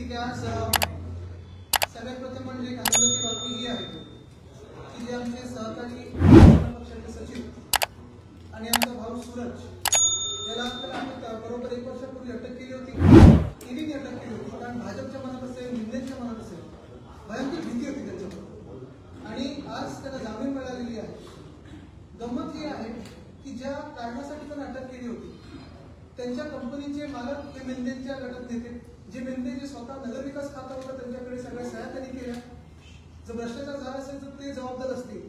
आज सगळ्यात प्रथम म्हणजे एक आनंदाची बातमी ही आहे की जे आमचे सहकारी पक्षाचे सचिव आणि आमचा भाऊ सूरज याला आम्ही बरोबर 1 वर्षापूर्वी अटक केली होती. ईडीने अटक केली होती कारण भाजपच्या मनात असेल, निंदेच्या मनात असेल भयंकर भीती होती त्याच्यावर आणि आज त्यांना जामीन मिळालेली आहे. गंमत ही आहे की ज्या कारणासाठी त्यांना अटक केली होती त्यांच्या कंपनीचे मालक हे मेंढेंच्या गटात नेते, जे मेंढे जे स्वतः नगरविकास खाता होता त्यांच्याकडे सगळ्या सह्या त्यांनी केल्या. जर भ्रष्टाचार झाला असेल तर ते जबाबदार असतील.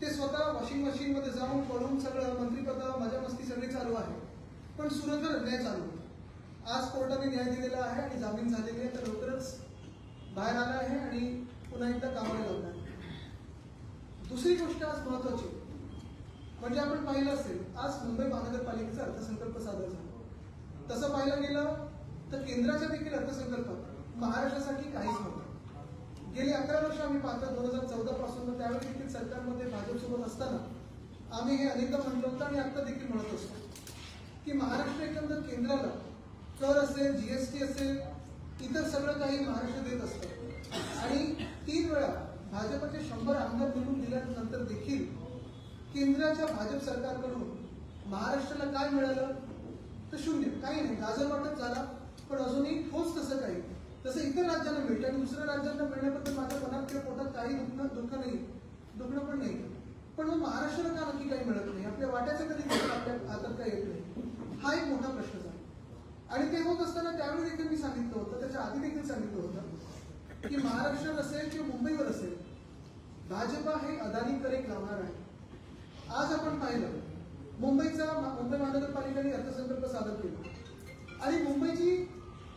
ते स्वतः वॉशिंग मशीन मध्ये जाऊन पळून सगळं मंत्रिपदा मजा मस्ती सगळी चालू आहे. पण सूरजवर अन्याय चालू आहे. आज कोर्टाने न्याय दिलेला आहे आणि जामीन झालेली आहे. तर लवकरच बाहेर आला आहे आणि पुन्हा एकदा कामाला लागला आहे. दुसरी गोष्ट आज महत्वाची म्हणजे आपण पाहिलं असेल आज मुंबई महानगरपालिकेचा अर्थसंकल्प सादर झाला. तसं पाहायला गेलं तर केंद्राच्या देखील अर्थसंकल्पात महाराष्ट्रासाठी काहीच नव्हतं. गेली 11 वर्ष आम्ही पाहतो 2014 पासून त्यावेळी देखील सरकारमध्ये भाजपसोबत असताना आम्ही हे अनेकदा म्हटलं होतं आणि आता देखील म्हणत असतो की महाराष्ट्र एकंदर केंद्राला कर असेल, जीएसटी असेल, इतर सगळं काही महाराष्ट्र देत असतं आणि 3 वेळा भाजपचे 100 आमदार निवडून दिल्यानंतर देखील केंद्राच्या भाजप सरकारकडून महाराष्ट्राला काय मिळालं तर शून्य, काही नाही. गाजर वाटप झाला पण अजूनही ठोस तसं काही. तसं इतर राज्यांना मिळतं आणि दुसऱ्या राज्यांना मिळण्याबद्दल माझ्या मनात किंवा पोटात काही दुखणं पण नाही. पण मग महाराष्ट्राला का नक्की काही मिळत नाही? आपल्या वाट्याचं कधी आपल्या हातात काही येत नाही, हा एक मोठा प्रश्न झाला. आणि ते होत असताना त्यावेळी देखील मी सांगितलं होतं, त्याच्या आधी देखील सांगितलं होतं की महाराष्ट्रात असेल किंवा मुंबईवर असेल भाजपा हे अदानीकडे लावणार आहे. आज आपण पाहिलं मुंबई महानगरपालिकेने अर्थसंकल्प सादर केला आणि मुंबईची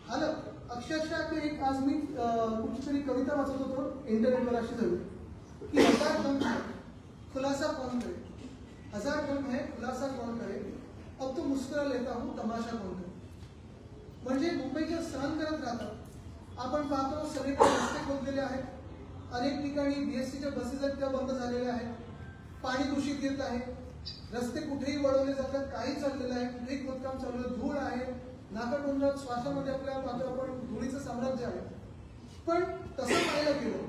हालत अक्षरशः ते एक आज मी कुठेतरी कविता वाचत होतो इंटरनेटवर अशी झाली की 1000 कम है खुलासा कौन करे, 1000 कम है खुलासा कौन करे, अब तो मुस्कुरा लेता हूं तमाशा कौन करे. म्हणजे मुंबईचे सहन करत राहतात. आपण पाहतो सगळीकडे रस्ते खोदलेले आहेत, अनेक ठिकाणी बीएसटीच्या बसेस आहेत त्या बंद झालेल्या आहेत, पाणी दूषित येत आहे, रस्ते कुठेही वळवले जातात, काही चाललेलं आहे, कुठेही खोदकाम चालू आहे, धूळ आहे, नाकातोंडात श्वासामध्ये आपल्या पाहतो आपण धुळीचं साम्राज्य आहे. पण तसं पाहायला गेलं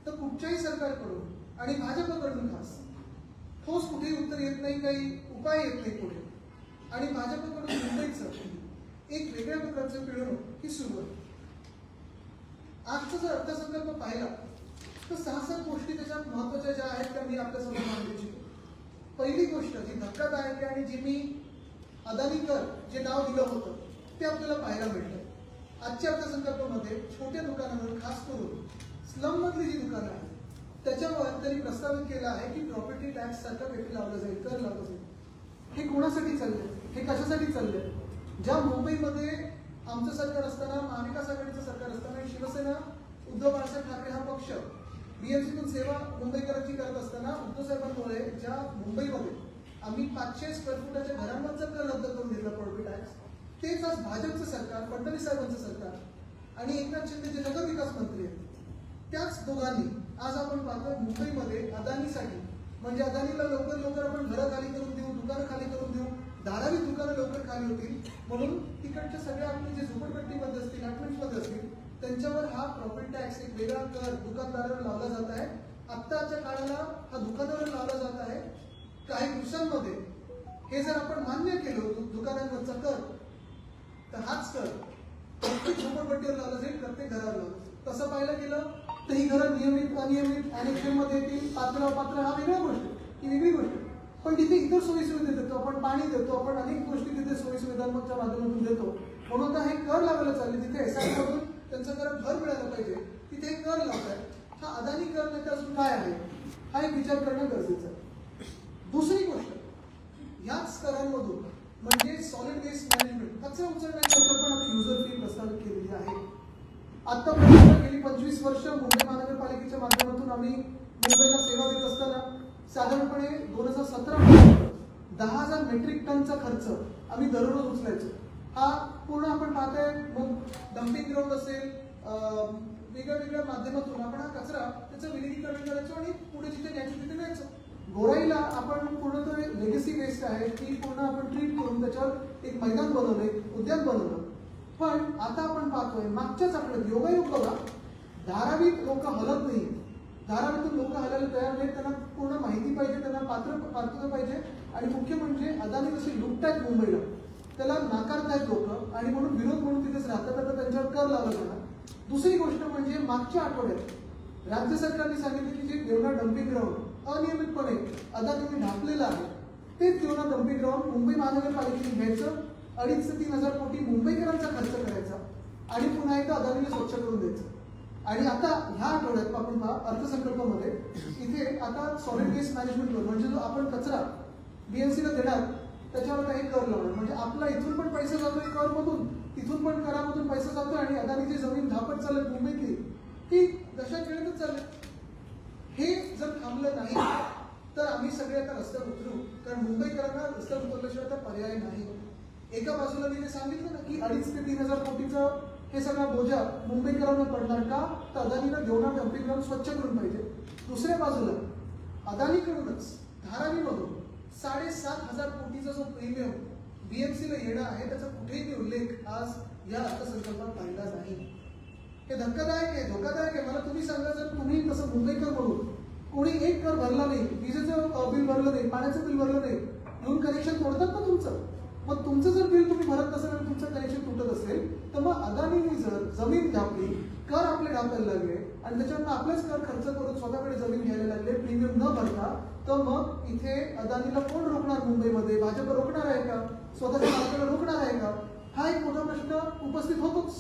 तर कुठच्याही सरकारकडून आणि भाजपकडून खास ठोस कुठेही उत्तर येत नाही, काही उपाय येत नाही पुढे. आणि भाजपकडून मुंबईचं एक वेगळ्या प्रकारचं पिळवणूक ही सुरू आहे. आजचा जर अर्थसंकल्प पाहिला तर 6-7 गोष्टी त्याच्यात महत्वाच्या ज्या आहेत त्या मी आपल्यासमोर मांडू इच्छितो. पहिली गोष्ट जी धक्कादायक आहे आणि जी मी अदानी कर जे नाव दिलं होतं ते आपल्याला पाहायला मिळतं. आजच्या अर्थसंकल्पामध्ये छोट्या दुकानांवर खास करून स्लम मधली जी दुकानं आहेत त्याच्यावर त्यांनी प्रस्तावित केलं आहे की प्रॉपर्टी टॅक्स सारखा वेगळं लावला जाईल, कर लावला जाईल. हे कोणासाठी चाललंय, हे कशासाठी चाललंय? ज्या मुंबईमध्ये आमचं सरकार असताना, महाविकास आघाडीचं सरकार असताना, शिवसेना उद्धव बाळासाहेब ठाकरे हा पक्ष बीएमसीतून सेवा मुंबईकरांची करत असताना उद्धव साहेबांमुळे ज्या मुंबईमध्ये आम्ही 500 स्क्वेअर फुटाच्या घरांवरचा कर रद्द करून दिला प्रॉपर्टी टॅक्स, तेच आज भाजपचं सरकार, फडणवीस साहेबांचं सरकार आणि एकनाथ शिंदे जे नगरविकास मंत्री आहेत त्याच दोघांनी आज आपण पाहतो मुंबईमध्ये अदानीसाठी म्हणजे अदानीला लवकर आपण घरं खाली करून देऊ, दुकानं खाली करून देऊ, धारावी दुकानं लवकर खाली होतील म्हणून तिकडच्या सगळ्या आपले जे झोपडपट्टीमध्ये असतील, अपार्टमेंटमध्ये असतील त्यांच्यावर हा प्रॉपर्टी टॅक्स एक वेगळा कर दुकानदारावर लावला जात आहे. आत्ताच्या काळाला हा दुकानावर लावला जात आहे. काही दिवसांमध्ये हे जर आपण मान्य केलं दुकानांवरचा कर तर हाच कर प्रत्येक झोपडपट्टीवर लावला जाईल, प्रत्येक घरावर लावला जाईल. तसं पाहायला गेलं तर ही घरं नियमित अनियमित अनेक्षमध्ये येतील, पात्र अपात्र हा वेगळा गोष्ट, ही वेगळी गोष्ट. पण तिथे इतर सोयीसुविधा देतो, आपण पाणी देतो, आपण अनेक गोष्टी तिथे सोयीसुविधांच्या माध्यमातून देतो. म्हणून तर हे कर लावायला चालले, तिथे एसआय करून त्यांचं जरा घर मिळायला पाहिजे, तिथे कर लावताय. हा अदानी कर नाही तर अजून काय आहे हा एक विचार करणं गरजेचं आहे. दुसरी गोष्ट याच करांमधून म्हणजे सॉलिड वेस्ट मॅनेजमेंट कचरा उचलण्याची पण आता युजर फी प्रस्तावित केलेली आहे. आतापर्यंत गेली 25 वर्ष मुंबई महानगरपालिकेच्या माध्यमातून आम्ही मुंबईला सेवा देत असताना साधारणपणे 2017 पर्यंत 10,000 मेट्रिक टनचा खर्च आम्ही दररोज उचलायचो. हा पूर्ण आपण पाहतोय मग डम्पिंग ग्राउंड असेल, वेगळ्या माध्यमातून आपण हा कचरा त्याचं विलगीकरण करायचो आणि पुढे जिथे न्यायचं तिथे न्यायचं. गोराईला आपण पूर्ण तो लेगसी वेस्ट आहे ती पूर्ण आपण ट्रीट करून त्याच्यावर एक मैदान बनवलं, एक उद्यान बनवलं पण आता आपण पाहतोय मागच्याच आठवड्यात योगायोग बघा, धारावीत लोक हलत नाही, धारावीतून लोक हलायला तयार नाहीत, त्यांना पूर्ण माहिती पाहिजे, त्यांना पात्रता पाहिजे आणि मुख्य म्हणजे अदानी कसे लुटतायत मुंबईला त्याला नाकारतायत लोक आणि म्हणून विरोध म्हणून तिथेच राहतात, आता त्यांच्यावर कर लावला जाणार. दुसरी गोष्ट म्हणजे मागच्या आठवड्यात राज्य सरकारने सांगितलं की जे देवना डम्पिंग ग्राउंड अनियमितपणे अदानीने ढापलेलं आहे तेच देवना डम्पिंग ग्राउंड मुंबई महानगरपालिकेने घ्यायचं, 2,500 ते 3,000 कोटी मुंबईकरांचा खर्च करायचा आणि पुन्हा एकदा अदानीला स्वच्छ करून द्यायचं. आणि आता ह्या आठवड्यात आपण पहा अर्थसंकल्पामध्ये इथे आता सॉलिड वेस्ट मॅनेजमेंट म्हणजे जो आपण कचरा बीएमसीला देणार त्याच्यावर काही कर लावणार, म्हणजे आपला इथून पण पैसा जातोय करमधून, तिथून पण करामधून पैसा जातोय आणि अदानीची जमीन धापट चालत मुंबईतली ती दशा खेळतच चालली. हे जर थांबलं नाही तर आम्ही सगळे आता रस्त्यावर उतरू, कारण मुंबईकरांना रस्त्यावर उतरल्याशिवाय तर पर्याय नाही. एका बाजूला मी सांगितलं ना की 2,500 ते 3,000 कोटीचं हे सगळा बोजा मुंबईकरांना पडणार का, तर अदानीला देवना डम्पिंग ग्राउंड स्वच्छ करून पाहिजे. दुसऱ्या बाजूला अदानीकडूनच धारावीमधून 7,500 कोटीचा जो प्रीमियम बीएमसीला येणं आहे त्याचा कुठेही उल्लेख आज या अर्थसंकल्पात पाहिला नाही. हे धक्कादायक आहे, धोकादायक आहे. मला तुम्ही सांगा, जर तुम्ही तसं मुंबईकर म्हणून कोणी एक कर भरला नाही, विजेचं बिल भरलं नाही, पाण्याचं बिल भरलं नाही, येऊन कनेक्शन तोडतात ना तुमचं. मग तुमचं जर बिल तुम्ही भरत नसेल आणि तुमचं कनेक्शन तुटत असेल तर मग अदानीने जर जमीन ढापली, कर आपले ढापायला लागले आणि त्याच्यावर आपलेच कर खर्च करून स्वतःकडे जमीन घ्यायला लागले प्रीमियम न भरता, तर मग इथे अदानीला कोण रोखणार? मुंबईमध्ये भाजप रोखणार आहे का? स्वतःच्या मालकाला रोखणार आहे का? हा एक मोठा प्रश्न उपस्थित होतोच.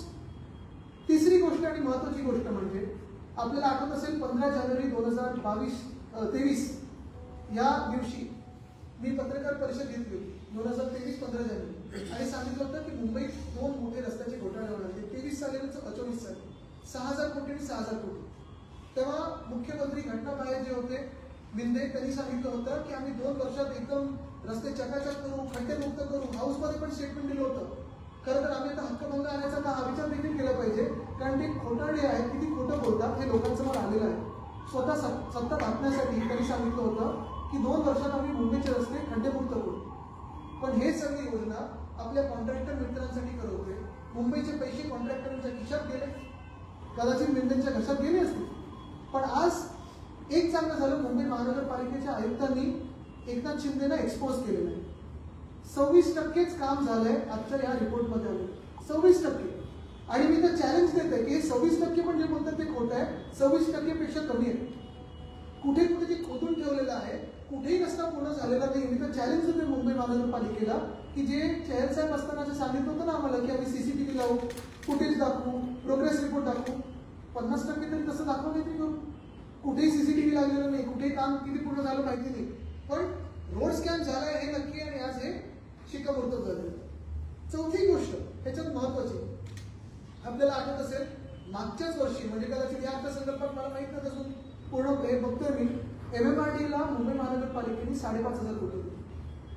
तिसरी गोष्ट आणि महत्वाची गोष्ट म्हणजे आपल्याला आठवत असेल 15 जानेवारी 2023 या दिवशी मी पत्रकार परिषद घेतली 2023 15 जानेवारी आणि सांगितलं होतं की मुंबईत 2 मोठे रस्त्याचे घोटाळे होणार आहेत. 23 साली आणि 24 साली 6,000 कोटी आणि 6,000 कोटी. तेव्हा मुख्यमंत्री घटनाबाहेर जे होते मिंदे त्यांनी सांगितलं होतं की आम्ही 2 वर्षात एकदम रस्ते चकाचक करू, खड्डेमुक्त करू. हाऊसमध्ये पण स्टेटमेंट दिलं होतं. खरं तर आम्ही आता हक्कभंग आणायचा का हा विचार देखील केला पाहिजे, कारण ते खोटारडे आहेत, किती खोटं बोलतात हे लोकांसमोर आलेलं आहे. स्वतः सत्ता टाकण्यासाठी त्यांनी सांगितलं होतं की 2 वर्षात आम्ही मुंबईचे रस्ते खड्डेमुक्त करू. पण हे सगळी योजना आपल्या कॉन्ट्रॅक्टर मित्रांसाठी करत होते. मुंबईचे पैसे कॉन्ट्रॅक्टरांच्या खिशात गेले, कदाचित मिंदेंच्या घशात गेले असतील. पण आज एक चांगलं झालं, मुंबई महानगरपालिकेच्या आयुक्तांनी एकनाथ शिंदेना एक्सपोज केलेलं आहे. 26% काम झालंय आजच्या या रिपोर्टमध्ये आलं, 26%. आणि मी तर चॅलेंज देते की हे 26% पण जे बोलतात ते खोटं आहे, 26% पेक्षा कमी आहे. कुठे कुठे ते खोदून ठेवलेलं आहे, कुठेही रस्ता पूर्ण झालेला नाही. मी तर चॅलेंज देते मुंबई महानगरपालिकेला की जे चेअर साहेब असताना जे सांगितलं होतं ना आम्हाला की आम्ही CCTV लावू, फुटेज दाखवू, प्रोग्रेस रिपोर्ट दाखवू, 50% तरी तसं दाखवलं नाही करू. कुठेही CCTV लागलेलं नाही, कुठेही काम किती पूर्ण झालं माहिती नाही, पण रोड स्कॅन झालाय हे नक्की आणि आज हे शिक्कामोर्तब झालेलं. चौथी गोष्ट ह्याच्यात महत्वाची, आपल्याला आठवत असेल मागच्याच वर्षी म्हणजे कदाचित या अर्थसंकल्पात मला माहित नाही अजून पूर्ण हे बघतोय मी, MMRDA ला मुंबई महानगरपालिकेने 5,500 कोटी दिले.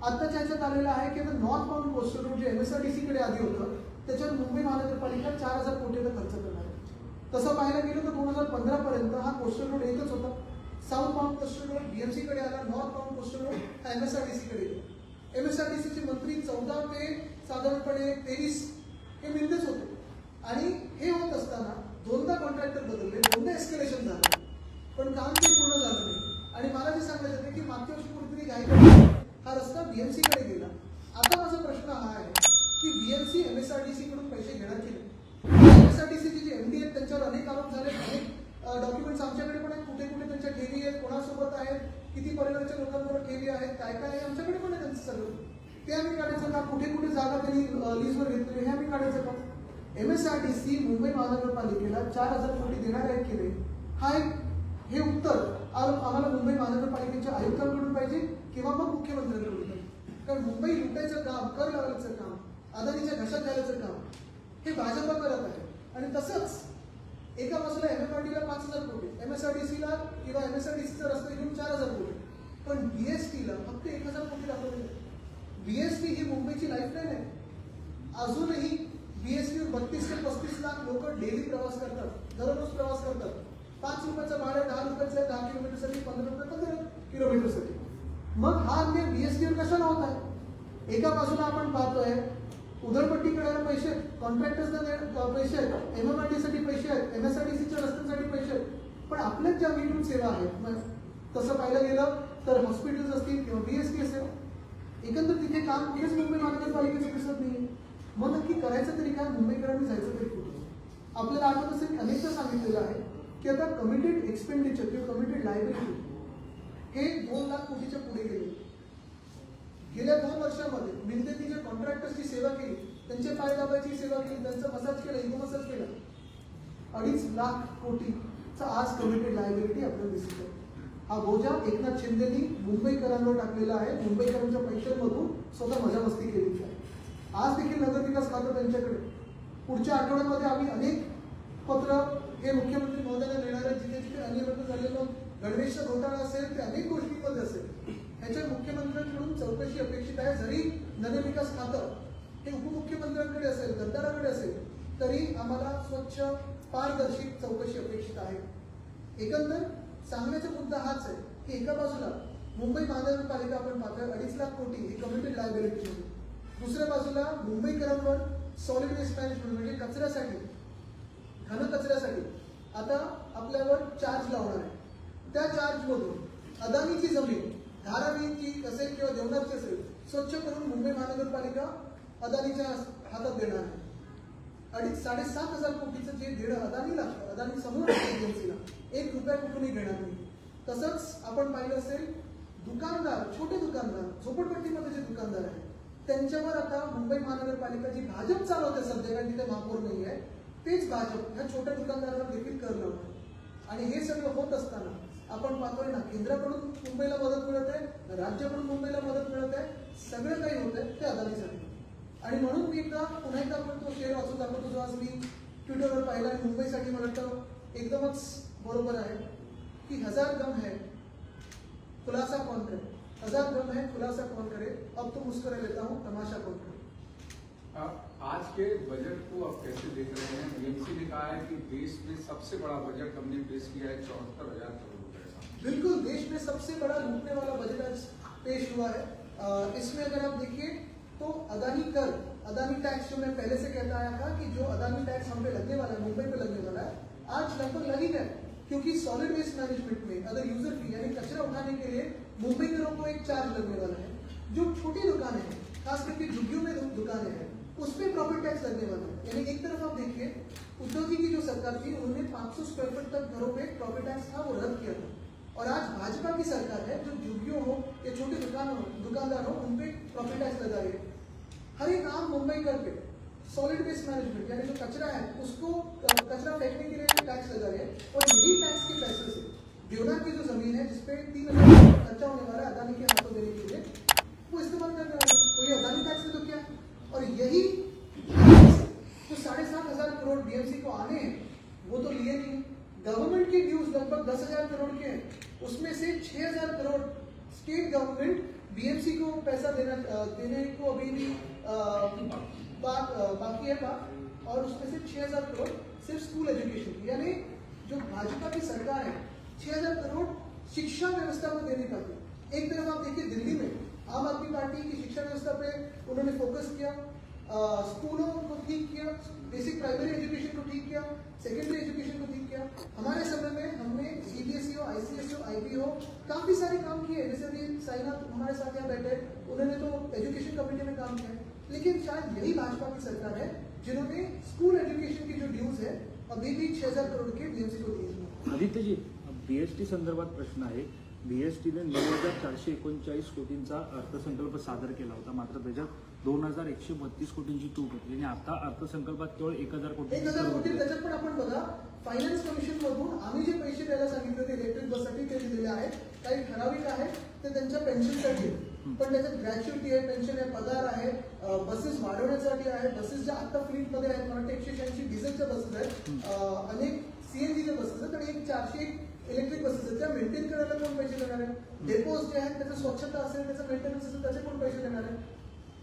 आत्ताच्या ह्याच्यात आलेलं आहे की आता नॉर्थ बाउंड कोस्टल रोड जे MSRDC कडे आधी होतं त्याच्यावर मुंबई महानगरपालिका 4,000 कोटीचा खर्च करणार आहे. तसं पाहायला गेलं तर 2015 पर्यंत हा कोस्टल रोड एकच होता. South bound coastal road BMC कडे आला, नॉर्थ बाउंड कोस्टल रोड हा MSRDC कडे गेला. MSRDC चे मंत्री 14 ते साधारणपणे 23 हे मिळतेच होते. आणि हे होत असताना 2दा कॉन्ट्रॅक्टर बदलले, 2दा एस्केलेशन झालं, पण काम ते पूर्ण झालं नाही. आणि मला जे सांगायचं होतं की मागच्या वर्षी कुठेतरी घाई हा रस्ता BMC कडे गेला. आता माझा प्रश्न हा आहे की BMC MSRDC कडून पैसे घेणार की नाही? MSRDC चे जे MD आहेत त्यांच्यावर अनेक आरोप झाले, अनेक डॉक्युमेंट्स आमच्याकडे पण आहेत, कुठे कुठे त्यांच्या ठेवी आहेत, कोणासोबत आहेत, किती परिवाराच्या लोकांबरोबर ठेवी आहेत, काय काय आहे आमच्याकडे पण आहे त्यांचं सगळं. ते आम्ही काढायचं का? कुठे कुठे जागा त्यांनी लीजवर घेतलेली हे आम्ही काढायचं का? MSRDC मुंबई महानगरपालिकेला 4,000 कोटी देणार आहेत की नाही, हा एक हे उत्तर आम्हाला मुंबई महानगरपालिकेच्या आयुक्तांकडून पाहिजे किंवा मग मुख्यमंत्र्यांकडून पाहिजे. कारण मुंबई लुटायचं काम, कर लावायचं काम, अदानीच्या घशात घालायचं काम हे भाजप करत आहे. आणि तसंच एका बाजूला MMRDA ला 5,000 कोटी, MSRDC ला किंवा MSRDCचा रस्ता घेऊन 4,000 कोटी, पण BST ला फक्त 1,000 कोटी दाखवले. BST ही मुंबईची लाईफलाईन आहे. अजूनही BST वर 32 ते 35 लाख लोक डेली प्रवास करतात, दररोज प्रवास करतात. 5 रुपयाचं भाडं 10 रुपयाचं आहे, 10 किलोमीटरसाठी, 15 रुपये 15 किलोमीटरसाठी. मग हा अन्याय BST वर कशाला होत आहे? एका बाजूला आपण पाहतोय उधळपट्टी करायला पैसे आहेत, कॉन्ट्रॅक्टर्सना पैसे आहेत, MMRDA साठी पैसे आहेत, MSRDCच्या रस्त्यांसाठी पैसे आहेत. पण आपल्याच ज्या विद्युत सेवा आहेत, तसं पाहायला गेलं तर हॉस्पिटल्स असतील किंवा BST असेल, एकंदर तिथे काम कुठेच मुंबई महानगरपालिकेचं दिसत नाही. मग नक्की करायचं तरी काय, मुंबईकरांनी जायचं तरी कुठे? आपल्याला आठवत असेल अनेकदा सांगितलेलं आहे की आता कमिटेड एक्सपेंडिचर किंवा कमिटेड लायबिलिटी हे 2 लाख कोटीच्या पुढे गेले. गेल्या 2 वर्षामध्ये मिलकतीच्या कॉन्ट्रॅक्टर्सची सेवा केली, त्यांचे पाय दाबायची सेवा केली, त्यांचा मसाज केला, इको मसाज केला. 2.5 लाख कोटीचा आज कमिटेड लायबिलिटी आपल्याला दिसत आहे. हा बोजा एकनाथ शिंदेनी मुंबईकरांवर टाकलेला आहे. मुंबईकरांच्या पैशांमधून स्वतः मजा मस्ती केलेली आहे. आज देखील नगरविकास खातं त्यांच्याकडे. पुढच्या आठवड्यामध्ये आम्ही अनेक पत्र हे मुख्यमंत्री महोदयांना देणार आहे. जिथे जिथे अनियमित झालेलं गणवेशचा घोटाळा असेल ते अनेक गोष्टींमध्ये असेल, ह्याच्या मुख्यमंत्र्यांकडून चौकशी अपेक्षित आहे. जरी नगरविकास खातं हे उपमुख्यमंत्र्यांकडे असेल, गद्दाराकडे असेल, तरी आम्हाला स्वच्छ पारदर्शी चौकशी अपेक्षित आहे. एकंदर सांगण्याचा मुद्दा हाच आहे की एका बाजूला मुंबई महानगरपालिका आपण पाहतोय 2.5 लाख कोटी ही कमिटेड लायबिलिटी होती. दुसऱ्या बाजूला मुंबईकरांवर सॉलिड वेस्ट मॅनेजमेंट म्हणजे कचऱ्यासाठी, घन कचऱ्यासाठी आता आपल्यावर चार्ज लावणार आहे. त्या चार्जमधून अदानीची जमीन धारावीची असेल किंवा देवनाथची असेल स्वच्छ करून मुंबई महानगरपालिका अदानीच्या हातात देणार आहे. 7,500 कोटीचं जे देणं अदानीला, अदानी समूह एजन्सीला 1 रुपया कुठूनही घेणार नाही. तसंच आपण पाहिलं असेल दुकानदार, छोटे दुकानदार, झोपडपट्टीमध्ये जे दुकानदार आहेत त्यांच्यावर आता मुंबई महानगरपालिका जी भाजप चालवते सध्या, कारण तिथे महापौर नाही आहे, तेच भाजप ह्या छोट्या दुकानदारांवर देखील कर लावणार. आणि हे सगळं होत असताना आपण पाहतोय ना, केंद्राकडून मुंबईला मदत मिळत आहे, राज्याकडून मुंबईला मदत मिळत आहे, सगळं काही होत आहे ते अदानीसाठी. आणि म्हणून मी पुन्हा एकदा आपण तो शेअर वाचून दाखवतो जो आज मी ट्विटरवर पाहिला आणि मुंबईसाठी मला वाटतं एकदमच बरोबर आहे की 1000 गम है खुलासा कौन करे, 1000 गम है खुलासा कौन करे, अब तो मुस्कुरा लेता हूँ तमाशा कौन करे. आज के बजट को आप कैसे देख रहे हैं? BMC ने कहा है कि देश में सबसे बड़ा बजट हमने पेश किया है 74,000 करोड़ रुपए का. बिल्कुल, देश में सबसे बड़ा लूटने वाला बजट आज पेश हुआ है. इसमें अगर आप देखिए तो अदानी कर, अदानी टैक्स जो मैं पहले से कहता आया था कि जो अदानी टैक्स हम पे लगने वाला है, मुंबई पे लगने वाला है, आज लगभग लग ही गया. क्योंकि सॉलिड वेस्ट मैनेजमेंट में अगर यूजर फी यानी कचरा उठाने के लिए मुंबईकरों को एक चार्ज लगने वाला है. जो छोटी दुकानें हैं, खास करके झुग्गियों में दुकानें हैं, उस पर प्रॉपर्टी टैक्स लगने वाला है. यानी एक तरफ आप देखिए उद्धव जी की जो सरकार थी उन्होंने 500 स्क्वायर फुट तक घरों पे प्रॉपर्टी टैक्स था वो रद्द किया था. और आज भाजपा की सरकार है जो झुग्गियों हो या छोटे दुकानदार हो उन पे प्रॉपर्टी टैक्स लगा रही है. हर एक आम मुंबईकर पे सॉलिड वेस्ट मैनेजमेंट यानी जो कचरा है उसको कचरा फेंकने के लिए टैक्स लगा रहे हैं. और यही टैक्स के पैसे से देवनाथ की जो जमीन है जिसपे 3,000 खर्चा होने वाला है अदानी के हाथों देने के लिए, वो इस्तेमाल करने वाला है. तो ये अदानी टैक्स है तो क्या है? और यही जो 7,500 करोड़ BMC को आने हैं वो तो लिए नहीं. गवर्नमेंट के ड्यूज लगभग 10,000 करोड़ के हैं, उसमें से 6,000 करोड़ स्टेट गवर्नमेंट BMC को पैसा देने को अभी भी बाकी है बात. और उसमें से 6,000 करोड़ सिर्फ स्कूल एजुकेशन की. यानी जो भाजपा की सरकार है 6,000 करोड़ शिक्षा व्यवस्था को देने का. एक तरफ आप देखिए दिल्ली में आम आदमी पार्टी की शिक्षा व्यवस्था पे उन्होंने फोकस किया, स्कूलों को ठीक किया, बेसिक प्राइमरी एजुकेशन को ठीक किया, सेकेंडरी एजुकेशन को ठीक किया. हमारे समय में हमने CBSE हो, ICSE हो, IB हो, काफी सारे काम किए. जैसे अभी साइनाथ हमारे साथ यहाँ बैठे, उन्होंने तो एजुकेशन कमेटी में काम किया. लेकिन शायद यही भाजपा की सरकार है जिन्होंने स्कूल एजुकेशन की जो ड्यूज है अभी भी 6,000 करोड़ के BMC को दिए. आदित्य जी, BST संदर्भात प्रश्न आहे. BSTने 9,439 कोटींचा अर्थसंकल्प सादर केला होता, मात्र त्याच्यात 2,132 कोटींची तूट होती आणि आता अर्थसंकल्पात केवळ 1,000 कोटी. त्याच्यात पण आपण बघा फायनान्स कमिशन मधून आम्ही जे पैसे द्यायला सांगितले होते इलेक्ट्रिक बससाठी ते दिलेले आहेत. काही ठराविक आहे ते त्यांच्या पेन्शनसाठी, पण त्याच्यात ग्रॅच्युटी आहे, पेन्शन आहे, पगार आहे, बसेस वाढवण्यासाठी आहे, बसेस ज्या आता फ्लीटमध्ये आहेत, मला वाटतं 186 डिझेलच्या बसेस आहेत, अनेक CNGच्या बसेस आहेत आणि 400 इलेक्ट्रिक बसेस आहेत. त्या मेंटेन करायला कोण पैसे देणार आहे? डेपोज जे आहेत त्याचं स्वच्छता असेल, त्याचं मेंटेनन्स असेल, त्याचे कोण पैसे देणार आहे?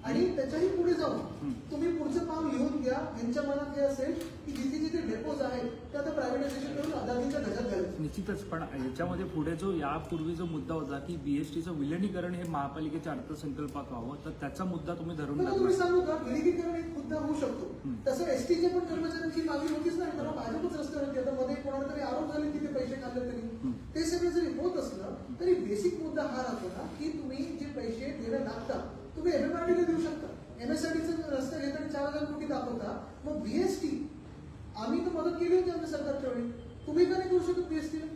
आणि त्याच्याही पुढे जाऊन तुम्ही पुढचं पाऊल लिहून घ्या. यांच्या मनात हे असेल की जिथे जिथे डेपोज आहेत ते आता प्रायव्हेटायझेशन करून अदानीच्या ध्वजात घालायचे. निश्चितच. पण याच्यामध्ये पुढे जो यापूर्वी जो मुद्दा होता की बीएसटीचं विलिनीकरण हे महापालिकेच्या अर्थसंकल्पात व्हावं, तर त्याचा मुद्दा तुम्ही धरून पण तुम्ही टाकला. सांगू का, विलिनीकरण एक मुद्दा होऊ शकतो. तसं एसटीचे पण कर्मचाऱ्यांची मागणी होतीच नाही, तेव्हा भाजपच रस्त्यावरती. आता मध्ये कोणाला तरी आरोप झाले की ते पैसे खाल्ले तरी, ते सगळं जरी होत असलं तरी बेसिक मुद्दा हा राहतो ना की तुम्ही जे पैसे देणं लागतात तुम्ही MMRDला देऊ शकता. MSRDचं रस्ते घेताना 4,000 कोटी दाखवता, मग बीएसटी आम्ही तर मदत केली होती आमच्या सरकारच्या वेळी, तुम्ही का नाही करू शकत बीएसटीला?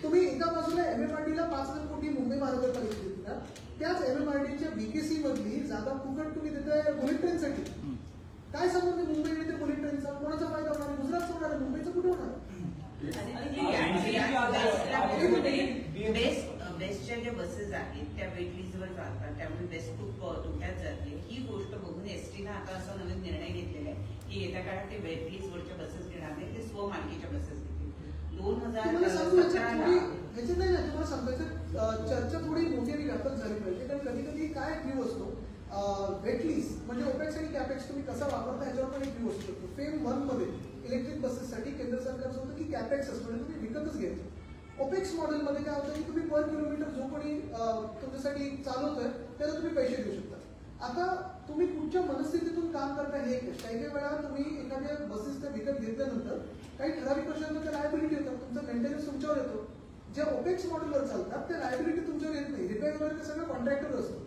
तुम्ही एका बाजूला MMRDला 5,000 कोटी मुंबई महानगरपालिकेची देत ना, त्याच MMRDच्या BKC मधली जागा फुकट तुम्ही देताय बुलेट ट्रेनसाठी. काय संबंध मुंबई येते बुलेट ट्रेनचा? कोणाचा फायदा होणार आहे? गुजरातचा होणार आहे, मुंबईचा कुठे होणार? बेस्टच्या ज्या बसेस आहेत त्या वेटलिस्टवर जातात, त्यामुळे बेस्ट खूप धोक्यात जाते. ही गोष्ट बघून एसटीनं आता असा नवीन निर्णय घेतलेला आहे की येत्या काळात ते वेटलिस्टवरच्या बसेस घेणार नाही, ते स्वमालकीच्या बसेस घेतील. तुम्हाला सांगू ह्याच्यात नाही ना, तुम्हाला सांगायचं चर्चा थोडी मोठी आणि व्यापक झाली पाहिजे. कारण कधी कधी काय व्ह्यू असतो, वेटलिस्ट म्हणजे ओपेक्स आणि कॅपेक्स तुम्ही कसा वापरता ह्याच्यावर पण एक व्ह्यू असू शकतो. फेम 1 मध्ये इलेक्ट्रिक बसेससाठी केंद्र सरकारचं होतं की कॅपेक्स असतो म्हणजे तुम्ही विकतच घ्यायचं. ओपेक्स मॉडेलमध्ये काय होतं की तुम्ही पर किलोमीटर जो कोणी तुमच्यासाठी चालवतोय त्याला तुम्ही पैसे देऊ शकता. आता तुम्ही कुठच्या मनस्थितीतून काम करता हे काही काही वेळा तुम्ही एखाद्या बसेस त्या विकत घेतल्यानंतर काही ठराविक वर्षांमध्ये लायबिलिटी येतात, तुमचा मेंटेनन्स तुमच्यावर येतो. ज्या ओपेक्स मॉडेलवर चालतात त्या लायबिलिटी तुमच्यावर येत नाही, रिपेअर वगैरे ते सगळं कॉन्ट्रॅक्टर असतं.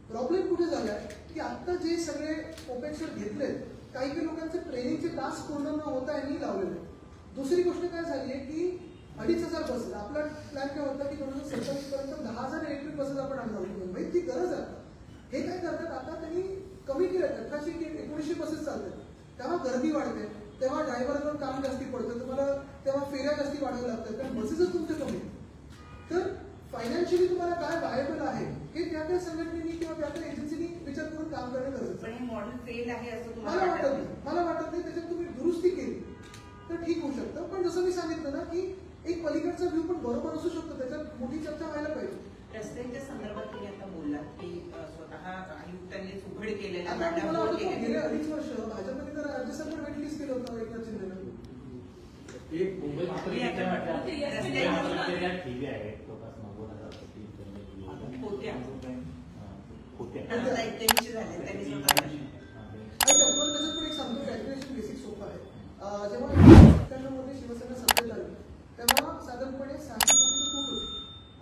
प्रॉब्लेम कुठे झालाय की आता जे सगळे ओपेक्सवर घेतलेत काही काही लोकांचे ट्रेनिंगचे तास पूर्ण न होता यांनी लावलेले. दुसरी गोष्ट काय झाली आहे की 2,500 बसेस, आपला प्लॅन काय होता की 2027 पर्यंत 10,000 इलेक्ट्रिक बसेस आपण आणणार होतो मुंबईत. ती गरज आहे. हे काय करतात आता त्यांनी कमी केलं, 1800 की 1900 बसेस चालतात. तेव्हा गर्दी वाढते, तेव्हा ड्रायव्हरवर काम जास्ती पडतं, तुम्हाला तेव्हा फेऱ्या जास्ती वाढवाव्या लागतात कारण बसेसच तुमचे कमी. तर फायनान्शियली तुम्हाला काय वायबल आहे हे त्या त्या संघटनेनी किंवा त्या त्या एजन्सीनी विचार करून काम करणं गरजेचं पण आहे. हे मॉडेल फेल आहे असं मला तुम्हाला वाटत नाही, मला वाटत नाही. त्याच्यात तुम्ही दुरुस्ती केली तर ठीक होऊ शकतं. पण जसं मी सांगितलं ना की एक पलीकडचा व्ह्यू पण बरोबर असू शकतो, त्याच्यात मोठी चर्चा व्हायला पाहिजे. रस्त्यांच्या संदर्भात तुम्ही आता बोललात की स्वतः आयुक्तांनीच उघड केलेला आता तुम्हाला वाटतं गेले 2.5 वर्ष भाजपने तर राज्य सरकार वेटलिस्ट केलं होतं एकनाथ शिंदेनं. एक मुंबई होत्या त्यांची झाले त्यांनी स्वतः ऐका, पण त्याच्यात पण एक सांगतो कॅल्क्युलेशन बेसिक सोपं आहे. जेव्हा 1997 मध्ये शिवसेना सत्तेत आली तेव्हा साधारणपणे 600 कोटीचं तूट होतं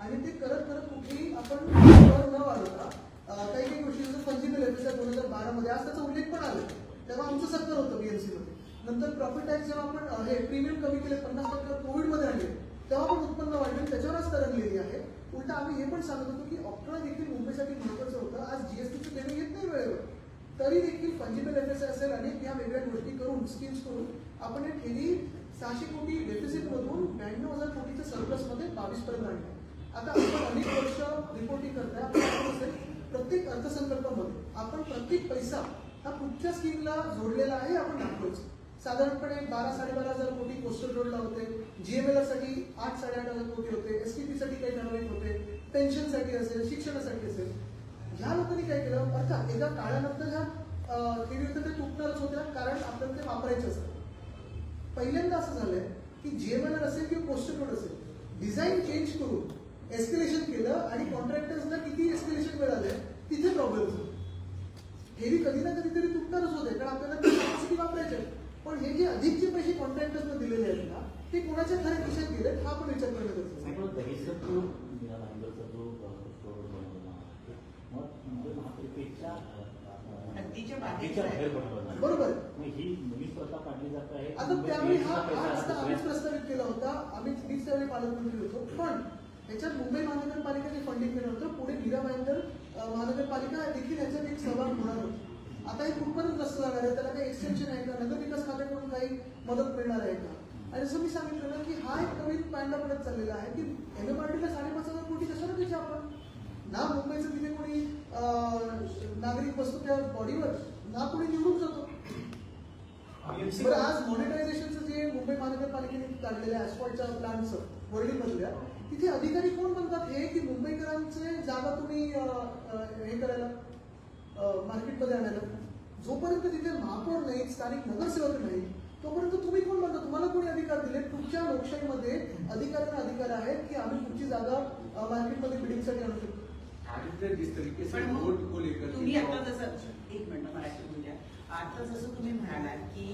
आणि ते करत करत कुठेही आपण कर न वाढवता काही काही गोष्टी जसं पंजीबल एफएसआय 2012 मध्ये आज त्याचा उल्लेख पण आला. तेव्हा आमचं सरकार होतं बीएमसी मध्ये. नंतर प्रॉफिट टॅक्स जेव्हा आपण हे प्रीमियम कमी केले 50% कोविडमध्ये आणले तेव्हा पण उत्पन्न वाढले, त्याच्यावरच तरंगलेली आहे. उलटा आम्ही हे पण सांगत होतो की ऑक्ट्रा देखील मुंबईसाठी महत्वाचं होतं. आज जीएसटीचं देणं येत नाही वेळेवर, तरी देखील फंजिबल एफएसआय असेल अनेक या वेगळ्या गोष्टी करून स्कीम्स करून आपण हे ठेवी 600 कोटी डेफिसिट मधून 92,000 कोटीच्या सरप्लस मध्ये 22 पर्यंत आणले. आता आपण अनेक वर्ष रिपोर्टिंग करताय, आपण असेल प्रत्येक अर्थसंकल्पामध्ये आपण प्रत्येक पैसा हा कुठच्या स्कीमला जोडलेला आहे आपण दाखवायचं. साधारणपणे 12-12,500 कोटी कोस्टल रोडला होते, जीएमएलआर साठी 8-8,500 कोटी होते, एसटीपी साठी काही ठराविक होते, पेन्शनसाठी असेल, शिक्षणासाठी असेल. ह्या लोकांनी काय केलं, अर्थात एका काळानंतर ह्या ठेवी होत्या ते तुटणारच होत्या कारण आपल्याला ते वापरायचे असतात. पहिल्यांदा असं झालंय की जीएमएलआर असेल किंवा पोस्टल रोड असेल, डिझाईन चेंज करून एस्केलेशन केलं आणि कॉन्ट्रॅक्टर्सना किती एस्केलेशन मिळाले तिथे प्रॉब्लेम होतो. ठेवी कधी ना कधीतरी तुटणारच होते कारण आपल्याला ते कॅपॅसिटी वापरायचे. पण हे जे अधिकचे पैसे कॉन्ट्रॅक्टर्सना दिलेले आहेत ना ते कोणाच्या खऱ्या खिशात गेले हा पण विचार करण्यात येतो. बरोबर. आता त्यावेळी हा रस्ता आम्हीच प्रस्तावित केला होता, मीच त्यावेळी पालकमंत्री होतो. पण ह्याच्यात मुंबई महानगरपालिकेने फंडिंग केलं होतं. पुढे मीरा भाईंदर महानगरपालिका देखील ह्याच्यात एक सहभाग होणार होती. आता हे कुठपर्यंत रस्ता लागणार आहे, त्याला काही एक्सटेन्शन आहे का, नगर विकास खात्याकडून काही मदत मिळणार आहे का. आणि जसं मी सांगितलं ना की हा एक नवीन पॅन्डा पडत चाललेला आहे की MMRDला 5,500 कोटी कशाला द्यायचे आपण. ना मुंबईचं तिथे कोणी नागरिक बसतो त्या बॉडीवर, ना कोणी निवडून जातो. बरं, आज मॉनिटायझेशनचं जे मुंबई महानगरपालिकेने काढलेल्या ऍस्फॉल्टच्या प्लॅनचं वर्ल्डमधल्या तिथे अधिकारी कोण बनतात हे की मुंबईकरांचे जागा तुम्ही हे करायला मार्केटमध्ये आणायला. जोपर्यंत तिथे महापौर नाही, स्थानिक नगरसेवक नाही, तोपर्यंत तुम्ही कोण बनता, तुम्हाला कोणी अधिकार दिले. तुमच्या लोकशाहीमध्ये अधिकाऱ्यांना अधिकार आहे की आम्ही कुठची जागा मार्केटमध्ये बिडिंगसाठी आणू शकतो. आदित्य, जिस तरीके से पण वोट को लेकर तुम्ही आता जसं एक मिनिट मराठी बोलूया. आता जसं तुम्ही म्हणालात की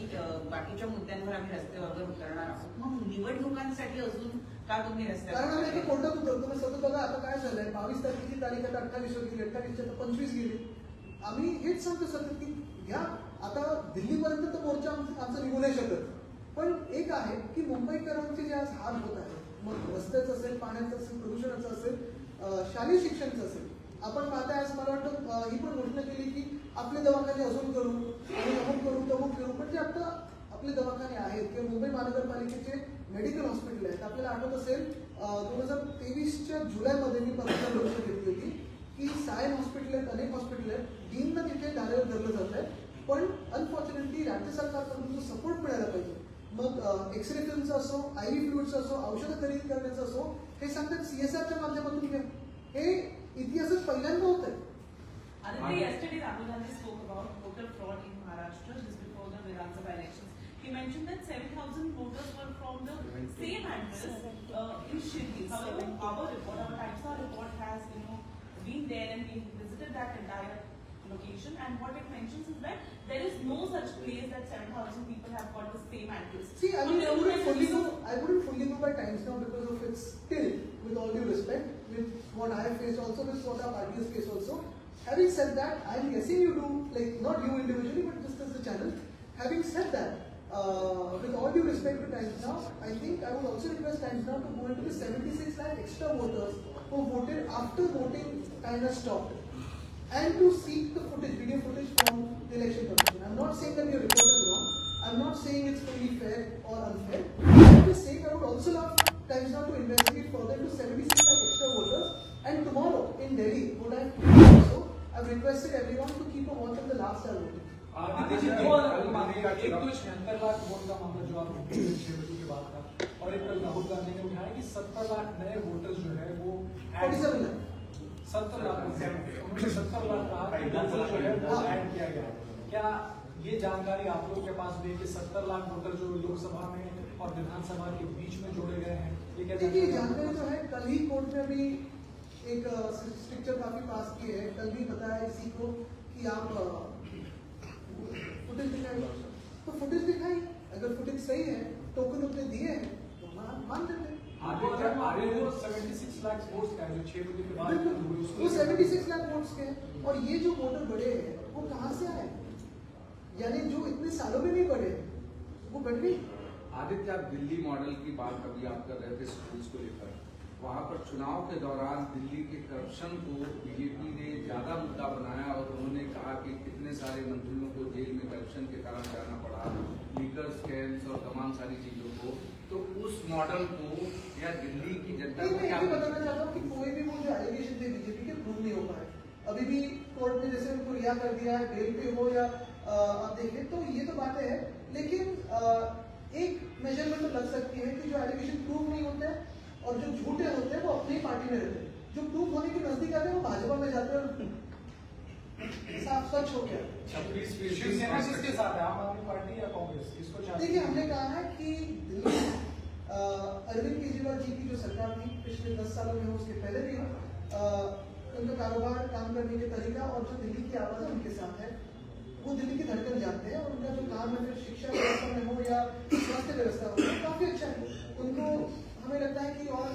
बाकीच्या मुद्द्यांवर आम्ही रस्त्यावर उतरणार आहोत, मग निवडणुकांसाठी अजून का तुम्ही कारण आम्ही रस्त्यावर कोर्टात उतरतो. मग सतत बघा आता काय झालंय, 22 तारखेची तारीख आता 28 गेली, 28 आता 25 गेली. आम्ही हेच सांगतो सतत की घ्या आता दिल्लीपर्यंत तर मोर्चा आमचा निघू नाही शकत, पण एक आहे की मुंबईकरांचे जे आज हाल होत आहेत, मग रस्त्याचं असेल, पाण्याचं असेल, प्रदूषणाचं असेल, शालेय शिक्षणाचं असेल. आपण पाहताय आज मला वाटतं ही पण घोषणा केली की आपले दवाखाने अजून करू आणि अमुक करू तमुक करू, म्हणजे आता आपले दवाखाने आहेत किंवा मुंबई महानगरपालिकेचे मेडिकल हॉस्पिटल आहेत. आपल्याला आठवत असेल 2023च्या जुलैमध्ये मी पत्रकार परिषद घेतली होती की सायन हॉस्पिटल आहेत, अनेक हॉस्पिटल आहेत, डीनला तिथे धारेवर धरलं जात आहे, पण अनफॉर्च्युनेटली राज्य सरकारकडून जो सपोर्ट मिळायला पाहिजे, मग एक्सरे फिल्मचा असो, आयव्ही फ्लुइडचा असो, औषधं खरेदी करण्याचं असो, हे सांगतात CSRच्या माध्यमातून घ्या. हे इतिहासात पहिल्यांदा होत आहे. Yesterday Rahul Gandhi spoke about voter fraud in Maharashtra just before the Vidhan Sabha elections. He mentioned that 7,000 voters were from the same address in Shirdi. However, our report, our Times Now report has been there and we visited that entire location, and what it mentions is that there is no such place that 7,000 people have got the same address. See, I mean, I wouldn't fully go by Times Now because of its still, with all due respect, with what I have faced also, with what our party has faced also. Having said that, I am guessing you do, like not you individually, but just as a channel. Having said that, with all due respect to Times Now, I think I would also request Times Now to go into the 76 lakh extra voters who voted after voting time has stopped, and to seek the footage, video footage from the election commission. I'm not saying that your report is wrong. I'm not saying it's fully fair or unfair. I'm just saying I would also love Times Now to investigate further to 76 lakh extra voters. And tomorrow in Delhi, what I've requested everyone to keep a watch on the last hour voting. एक तो 76 lakh vote का मामला जो आप 6 बजे की बात का, और एक कल राहुल गांधी ने उठाया कि 70 लाख नए वोटर्स जो है वो 47 लाख 70 लाख उन्होंने 70 लाख कहा कि वोटर जो है वो ऐड किया गया. क्या ये जानकारी आप लोगों के पास भी है कि 70 लाख वोटर जो लोकसभा में और विधानसभा के बीच में जोड़े गए हैं? देखिए जानकारी जो है, कल ही कोर्ट में भी एक स्ट्रिक्चर काफी पास की है. कल भी बताया इसी को कि आप फुटेज दिखाइए, तो फुटेज दिखाइए. अगर फुटेज सही है, टोकन उतने दिए हैं तो मान देते हैं. आगे वो 76 लाख वोट्स का जो 6 बजे के बाद वो 76 लाख वोट्स के, और ये जो वोटर बढ़े हैं वो कहाँ से आए, यानी जो इतने सालों में नहीं बढ़े वो बढ़ गई. आदित्य, आप दिल्ली मॉडल की बात अभी आप कर रहे थे स्कूल्स को लेकर. वहां पर चुनाव के दौरान दिल्ली के करप्शन को बीजेपी ने ज्यादा मुद्दा बनाया और उन्होंने कहा कि कितने सारे मंत्रियों को जेल में करप्शन के कारण जाना पड़ा, लीकर स्कैम्स और तमाम सारी चीजों को. तो उस मॉडल को या दिल्ली की जनता को क्या बताना चाहता हूँ कि कोई भी वो जो एलिगेशन थे बीजेपी के प्रूव नहीं हो पाए. अभी भी कोर्ट ने जैसे उनको रिहा कर दिया है, बेल पे हो या आप देखें, तो ये तो बातें हैं. लेकिन एक मेजरमेंट तो लग सकती है कि जो एलिगेशन प्रूव नहीं होते हैं और जो झूठे होते हैं वो अपनी पार्टी में रहते हैं, जो प्रूव होने के नजदीक आते हैं वो भाजपा में जाते हैं. साफ सच हो गया. 26% शिवसेना किसके साथ है, आम आदमी पार्टी या कांग्रेस, किसको चाहते हैं? देखिए, हमने कहा है कि दिल्ली अरविंद केजरीवाल जी की जो सरकार थी पिछले 10 सालों में, उसके पहले भी उनका कारोबार, काम करने के तरीका और जो दिल्ली की आवाज है उनके साथ है. वो दिल्ली की धड़कन जानते हैं और उनका जो काम है, फिर शिक्षा व्यवस्था में हो या स्वास्थ्य व्यवस्था हो, काफी अच्छा है. उनको हमें लगता है कि और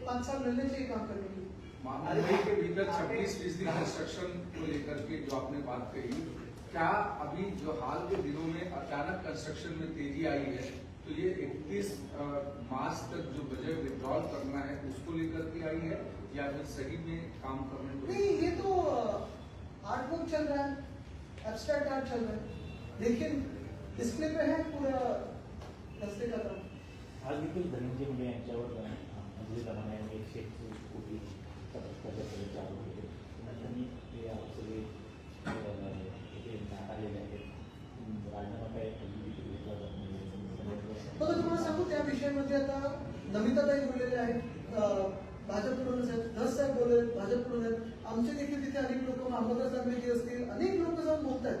5 साल मिलने चाहिए काम करने के लिए. मुंबई के भीतर 26% कंस्ट्रक्शन को लेकर के जो आपने बात कही, क्या अभी जो हाल के दिनों में अचानक कंस्ट्रक्शन में तेजी आई है, तो ये 31 मार्च तक जो बजट विड्रॉल करना है उसको लेकर के आई है या फिर सही में काम करने को? नहीं, ये तो आर्ट वर्क चल रहा है, एब्स्ट्रैक्ट आर्ट चल रहा है, लेकिन डिस्प्ले पे है पूरा रस्ते का काम. आज देखील धनंजय मुंडे यांच्यावर मधल्या जमान्याने 131 कोटी भ्रष्टाचार चालू केले. त्यांनी ते सगळे आलेले आहेत. राजीनामा काय घेतला जात नाही. बघा, तुम्हाला सांगू त्या विषयामध्ये आता नमिताताई बोललेले आहेत, भाजपकडूनच आहेत, धस साहेब बोलले भाजपकडून आहेत. आमचे देखील तिथे अनेक लोक, मामलतदार साहेब जे असतील, अनेक लोक जाऊन बोलत आहेत.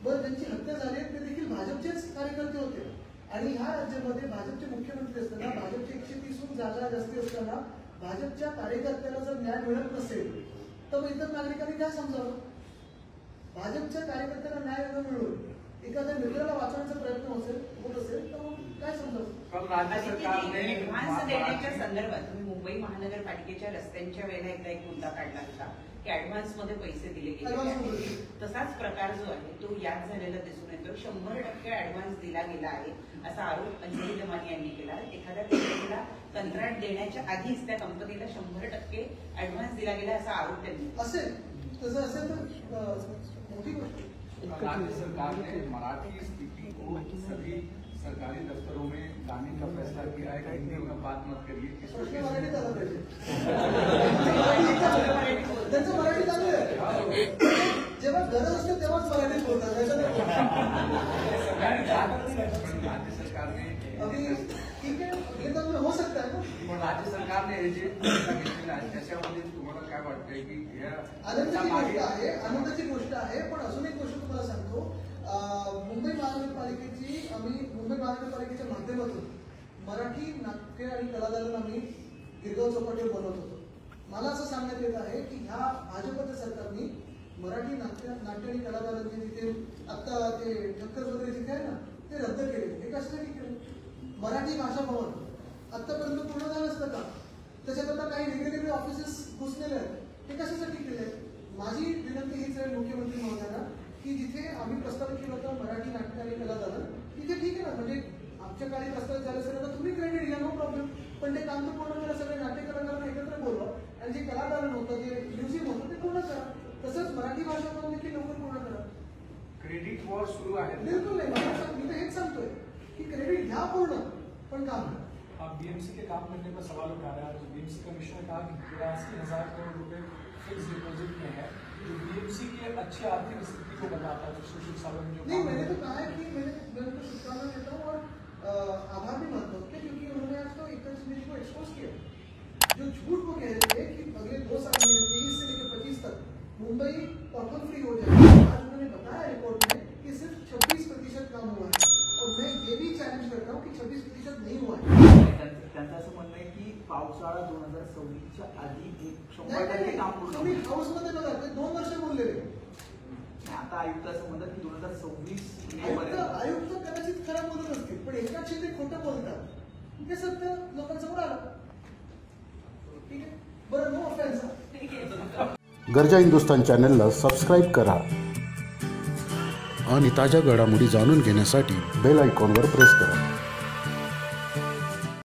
बरं, ज्यांची हत्या झाली ते देखील भाजपचेच कार्यकर्ते होते. आणि ह्या राज्यामध्ये भाजपचे मुख्यमंत्री असताना भाजपचे जागा जास्ती असताना भाजपच्या कार्यकर्त्याला जर न्याय मिळत नसेल तर मग इतर नागरिकांनी काय समजावं? भाजपच्या कार्यकर्त्याला न्याय न मिळून एखाद्या मित्राला वाचवण्याचा प्रयत्न होत असेल तर मग काय समजावं? कल राज्य सरकार ने ऍडव्हान्स देण्याच्या संदर्भात तुम्ही मुंबई महानगरपालिकेच्या रस्त्यांच्या वेळेला एकदा एक मुद्दा काढला होता की ऍडव्हान्स मध्ये पैसे दिले गेले आहेत. तसाच प्रकार जो आहे तो यात झालेला दिसून येतो. 100% ऍडव्हान्स दिला गेला आहे असा आरोप अंजली दमानी यांनी केला. एखाद्या कंपनीला कंत्राट देण्याच्या आधीच त्या कंपनीला 100% ऍडव्हान्स दिला गेला असा आरोप त्यांनी असेल. तसं असेल तर मोठी गोष्ट. राज्य सरकार ने मराठी स्पीकिंग को सभी सरकारी दफ्तरों में लाने का फैसला किया है. हिंदी में बात मत करिए. प्रश्न मराठीत आला पाहिजे. त्यांचं मराठी चांगलं आहे. जेव्हा गरज असते तेव्हाच मराठीत बोलतात. राज्य सरकार ने अभी ठीक आहे, हे तर हो सकता है ना. राज्य सरकार ने हे जे घेतलेलं आहे त्याच्यामध्ये तुम्हाला काय वाटतंय की आनंदाची गोष्ट आहे, आनंदाची गोष्ट आहे. पण अजून एक गोष्ट तुम्हाला सांगतो, मुंबई महानगरपालिकेच्या माध्यमातून मराठी नाट्य आणि कलादालन आम्ही गिरगाव चौपाटीवर बनवत होतो. मला असं सांगण्यात येत आहे की ह्या भाजपच्या सरकारने मराठी नाट्य आणि कलादालन जिथे आता ते ठक्कर वगैरे जिथे आहे ना ते रद्द केले. हे कशासाठी केलं? मराठी भाषा भवन आतापर्यंत पूर्ण झालं असतं का? त्याच्याकरता काही वेगवेगळे ऑफिसेस घुसलेले आहेत. ते कशासाठी केले? माझी विनंती हीच आहे मुख्यमंत्री महोदयांना की जिथे आम्ही प्रस्तावित केलं होतं मराठी नाट्य आणि कलादालन तिथे ठीक आहे ना, म्हणजे आमच्या काळी प्रस्तावित झालं असेल तर तुम्ही क्रेडिट घ्या, नो प्रॉब्लेम. पण ते काम तर पूर्ण करा. सगळे नाट्य कलाकारांना एकत्र बोलवा आणि जे कलादालन होतं, जे म्युझिक होतं ते पूर्ण करा. तसंच मराठी भाषा भवन देखील लवकर पूर्ण करा. क्रेडिट वॉर सुरू आहे. बिलकुल नाही. मी तर हेच सांगतोय की क्रेडिट घ्या पूर्ण, पण काम आप बीएमसी के काम करने पर सवाल उठा रहे हैं. बीएमसी कमिश्नर ने कहा कि 82,000 करोड़ रुपए फिक्स डिपॉजिट में है जो बीएमसी की अच्छी आर्थिक स्थिति को बताता है. सुशील सावंत जो नहीं, मैंने तो कहा है कि मैं उनको शुभकामना देता हूँ और आभार भी मानता हूँ क्योंकि उन्होंने आज तो एक चीज को एक्सपोज किया. जो झूठ वो कह रहे थे कि अगले 2 साल में 23 से लेकर 25 तक मुंबई ऑर्फन फ्री हो जाएगी. आज उन्होंने बताया रिपोर्ट में कि सिर्फ 26% काम हुआ है. और मैं ये भी चैलेंज करता हूँ कि 26% नहीं हुआ है. त्यांचं असं म्हणणं आहे की पावसाळा 2026च्या आधी 100% काम पूर्ण तुम्ही होईल. हाऊसमध्ये बघा, ते 2 वर्ष बोललेले. आता आयुक्त असं म्हणतात की 2026 आयुक्त कदाचित खरं बोलत असतील, पण एका क्षेत्री खोटं बोलतात. ते सत्य लोकांसमोर आलं. ठीक आहे, बरं, नो ऑफेन्स. गर्जा हिंदुस्तान चॅनलला सबस्क्राईब करा आणि ताज्या घडामोडी जाणून घेण्यासाठी बेल आयकॉनवर प्रेस करा.